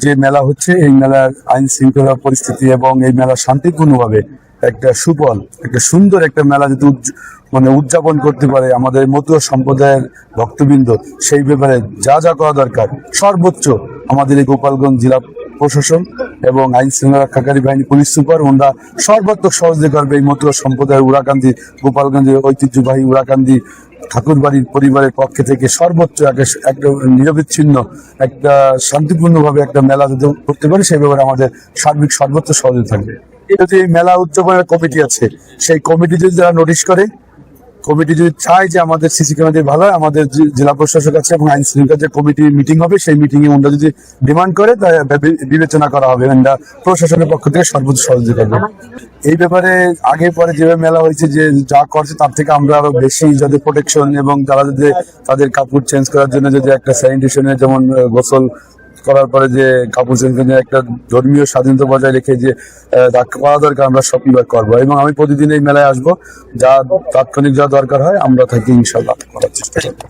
যে মেলা হচ্ছে, এই মেলার আইন শৃঙ্খলা পরিস্থিতি এবং এই মেলা শান্তিপূর্ণভাবে একটা সুফল, একটা সুন্দর একটা মেলা যদি উদযাপন করতে পারে আমাদের মতুয়া সম্প্রদায়ের ভক্তবৃন্দ, সেই ব্যাপারে যা যা করা দরকার সর্বোচ্চ আমাদের এই গোপালগঞ্জ জেলা প্রশাসন এবং আইন শৃঙ্খলা রক্ষাকারী বাহিনী, পুলিশ সুপার, ওনারা সর্বাত্মক সহযোগিতা করবে এই মতুয়া সম্প্রদায়ের উড়াকান্দি, গোপালগঞ্জের ঐতিহ্যবাহী উড়াকান্দি ঠাকুরবাড়ির পরিবারের পক্ষ থেকে সর্বোচ্চ একটা নিরবিচ্ছিন্ন একটা শান্তিপূর্ণভাবে একটা মেলা যদি করতে পারি, সেই ব্যাপারে আমাদের সার্বিক সর্বোচ্চ সহযোগিতা থাকবে। যদি এই মেলা উদযাপনের কমিটি আছে, সেই কমিটি যদি যারা নোটিশ করে, কমিটি যদি চায় যে আমাদের সিসি ক্যামেরা ভালো হয়, আমাদের জেলা প্রশাসক আছে এবং আইন শৃঙ্খলা যে কমিটি মিটিং হবে, সেই মিটিং এ ওনারা যদি ডিমান্ড করে তা বিবেচনা করা হবে, আমরা প্রশাসনের পক্ষ থেকে সর্বোচ্চ সহযোগিতা করবো। এই ব্যাপারে আগে পরে যেভাবে মেলা হয়েছে, যে যা করছে তার থেকে আমরা আরো বেশি যাদের প্রোটেকশন এবং যারা যদি তাদের কাপড় চেঞ্জ করার জন্য যদি একটা স্যানিটেশনের, যেমন গোসল করার পরে যে কাপড় চেঞ্জ করে একটা ধর্মীয় স্বাধীনতা বজায় রেখে যে করা দরকার, আমরা সব বিভাগ করবো এবং আমি প্রতিদিন এই মেলায় আসবো। যা তাৎক্ষণিক যা দরকার হয় আমরা থাকি ইনশাল্লাহ করার চেষ্টা করবো।